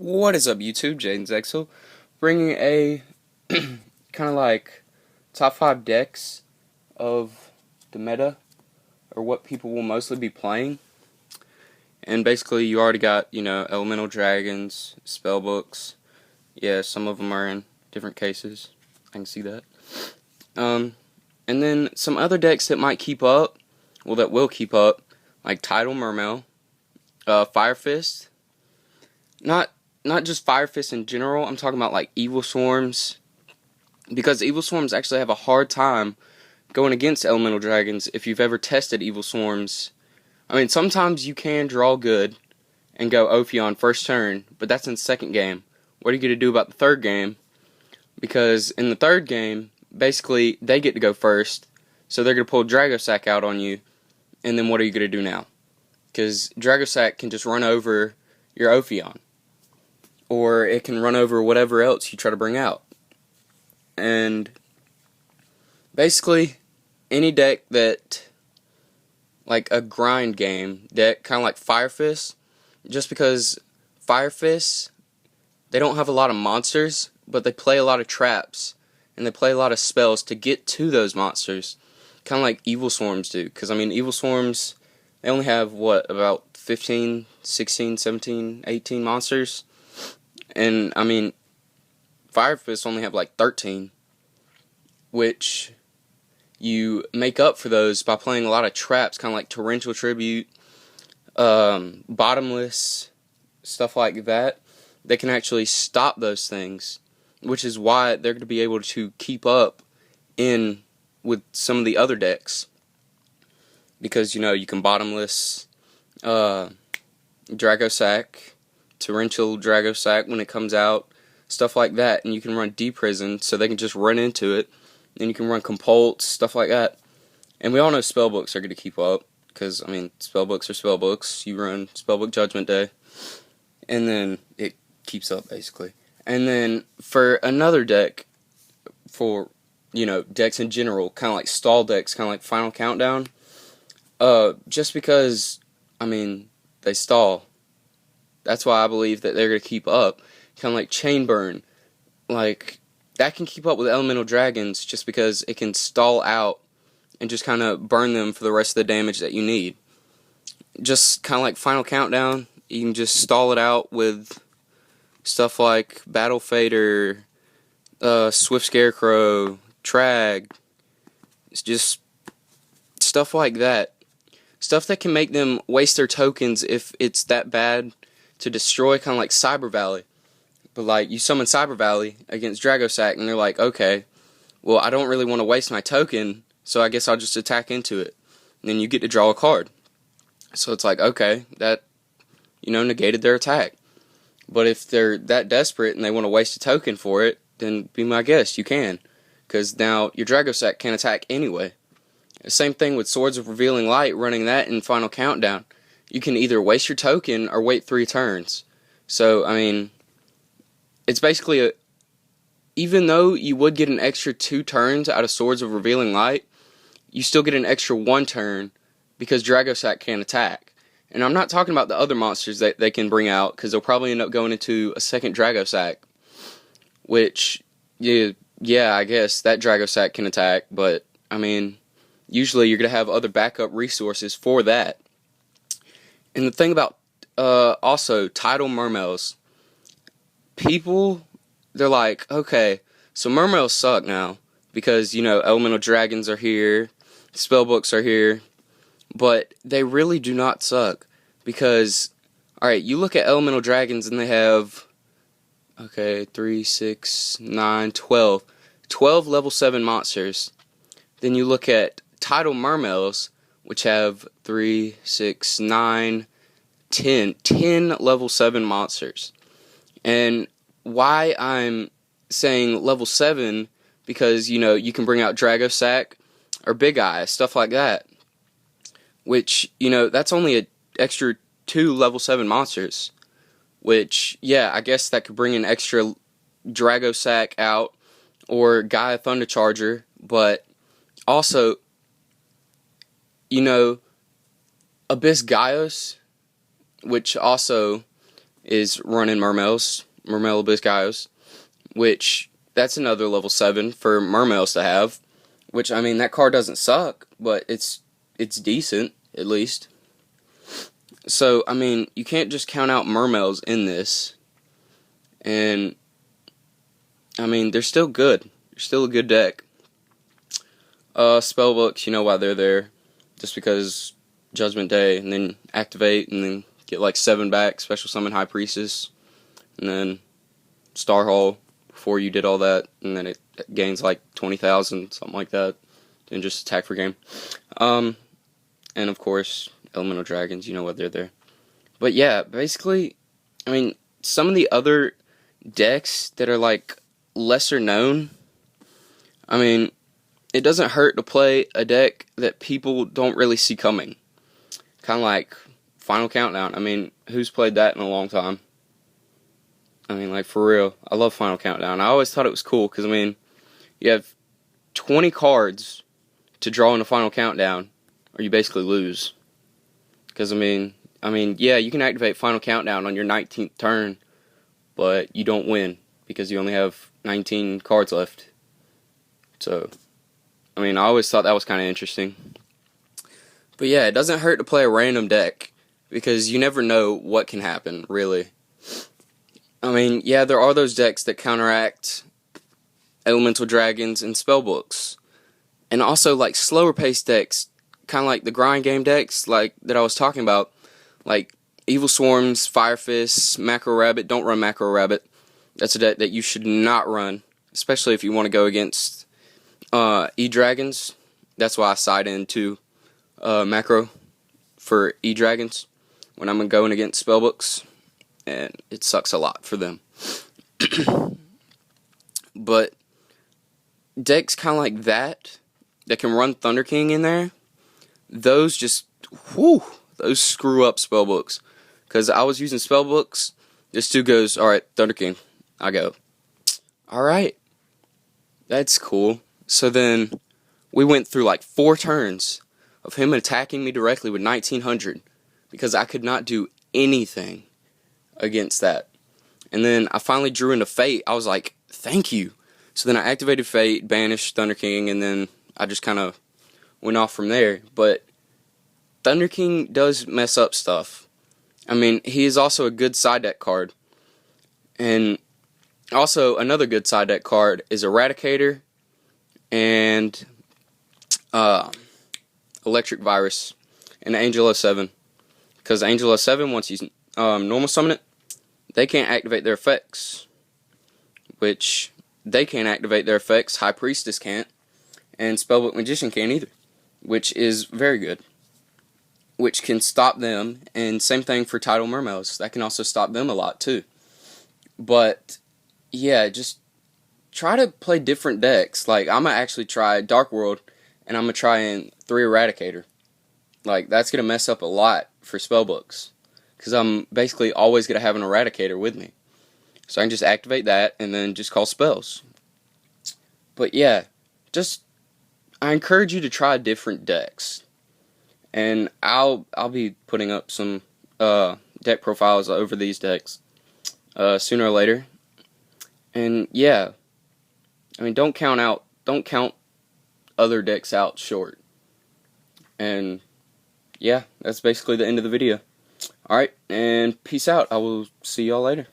What is up, YouTube? Jaden's Exel, bringing a kind of like top 5 decks of the meta, or what people will mostly be playing. And basically, you already got, elemental dragons, spellbooks. Yeah, some of them are in different cases. I can see that. And then some other decks that might keep up, that will keep up, like Tidal Mermail, Fire Fist. Not just Fire Fist in general, I'm talking about like Evilswarms, because Evilswarms actually have a hard time going against Elemental Dragons if you've ever tested Evilswarms. I mean, sometimes you can draw good and go Ophion first turn, but that's in the second game. What are you going to do about the third game? Because in the third game, basically, they get to go first, so they're going to pull Dracossack out on you, and then what are you going to do now? Because Dracossack can just run over your Ophion, or it can run over whatever else you try to bring out. And basically, any deck that, like a grind game deck, kind of like Fire Fist, just because Fire Fist, they don't have a lot of monsters, but they play a lot of traps, and they play a lot of spells to get to those monsters, kind of like Evilswarms do. Because, I mean, Evilswarms, they only have, about 15, 16, 17, 18 monsters? And, I mean, Fire Fist only have like 13, which you make up for those by playing a lot of traps, kind of like Torrential Tribute, Bottomless, stuff like that. They can actually stop those things, which is why they're going to be able to keep up with some of the other decks. Because, you can Bottomless Dracossack, Torrential Dracossack when it comes out, stuff like that, and you can run Deprison, so they can just run into it, and you can run Compulse, stuff like that. And we all know spellbooks are going to keep up, because, I mean, spellbooks are spellbooks. You run Spellbook Judgment Day, and then it keeps up, basically. And then, for another deck, for, decks in general, kind of like stall decks, kind of like Final Countdown, just because, I mean, they stall. That's why I believe that they're going to keep up. Kind of like Chain Burn. Like, that can keep up with Elemental Dragons just because it can stall out and just kind of burn them for the rest of the damage that you need. Just kind of like Final Countdown, you can just stall it out with stuff like Battle Fader, Swift Scarecrow, Trag. It's just stuff like that. Stuff that can make them waste their tokens if it's that bad to destroy, kind of like Cyber Valley. But, like, you summon Cyber Valley against Dracossack, and they're like, okay, well, I don't really want to waste my token, so I guess I'll just attack into it. And then you get to draw a card. So it's like, okay, that, negated their attack. But if they're that desperate and they want to waste a token for it, then be my guest, you can. Because now your Dracossack can't attack anyway. The same thing with Swords of Revealing Light, running that in Final Countdown. You can either waste your token or wait 3 turns. So, I mean, it's basically even though you would get an extra 2 turns out of Swords of Revealing Light, you still get an extra 1 turn because Dracossack can't attack. And I'm not talking about the other monsters that they can bring out, because they'll probably end up going into a second Dracossack. Which, yeah, I guess that Dracossack can attack, but, I mean, usually you're going to have other backup resources for that. And the thing about, also, Tidal Mermails. People, they're like, okay, so Mermails suck now, because, Elemental Dragons are here, Spellbooks are here, but they really do not suck, because, alright, you look at Elemental Dragons and they have, 3, 6, 9, 12. 12 level 7 monsters. Then you look at Tidal Mermails, which have 3, 6, 9, 10. 10 level 7 monsters. And why I'm saying level 7, because, you can bring out Dracossack or Big Eye, stuff like that. Which, that's only an extra 2 level 7 monsters. Which, yeah, I guess that could bring an extra Dracossack out, or Gaia Thundercharger, but also, Abyss Gaios, which also is running Mermails, Mermail Abyss, which that's another level 7 for Mermails to have. Which, I mean, that card doesn't suck, but it's decent, at least. So, I mean, you can't just count out Mermails in this. And, I mean, they're still good. They're still a good deck. Spellbooks, you know why they're there. Just because Judgment Day, and then activate, and then get like 7 back, Special Summon High Priestess, and then Star Hall before you did all that, and then it gains like 20,000, something like that, and just attack for game. And of course, Elemental Dragons, you know why they're there. But yeah, basically, I mean, some of the other decks that are like lesser known, I mean, it doesn't hurt to play a deck that people don't really see coming. Kind of like Final Countdown. I mean, who's played that in a long time? I mean, like, for real. I love Final Countdown. I always thought it was cool because, I mean, you have 20 cards to draw in a Final Countdown, or you basically lose. Because, I mean, yeah, you can activate Final Countdown on your 19th turn, but you don't win because you only have 19 cards left. So, I mean, I always thought that was kind of interesting. But yeah, it doesn't hurt to play a random deck because you never know what can happen, really. I mean, yeah, there are those decks that counteract Elemental Dragons and Spellbooks. And also, like, slower paced decks, kind of like the grind game decks, like, that I was talking about. Like, Evilswarms, Fire Fists, Macro Rabbit. Don't run Macro Rabbit. That's a deck that you should not run, especially if you want to go against E-Dragons. That's why I side into Macro for E-Dragons when I'm going against Spellbooks. And it sucks a lot for them. But decks kind of like that can run Thunder King in there, those just, whew, those screw up Spellbooks. Because I was using Spellbooks, this dude goes, alright, Thunder King. I go, alright, that's cool. So then we went through like 4 turns of him attacking me directly with 1900 because I could not do anything against that. And then I finally drew into Fate. I was like, thank you. So then I activated Fate, banished Thunder King, and then I just kind of went off from there. But Thunder King does mess up stuff. I mean, he is also a good side deck card. And also another good side deck card is Eradicator and Electric Virus and Angel 07. Because Angel 07, once you normal summon it, they can't activate their effects, which they can't activate their effects. High Priestess can't, and Spellbook Magician can't either, which is very good, which can stop them. And same thing for Tidal Mermails, that can also stop them a lot too. But yeah, just try to play different decks. Like, I'm gonna actually try Dark World, and I'm gonna try in 3 Eradicator. Like, that's gonna mess up a lot for Spellbooks, because I'm basically always going to have an Eradicator with me. So I can just activate that and then just call spells. But yeah, I encourage you to try different decks. And I'll be putting up some deck profiles over these decks sooner or later. And yeah, I mean, don't count other decks out short. And yeah, that's basically the end of the video. Alright, and peace out. I will see y'all later.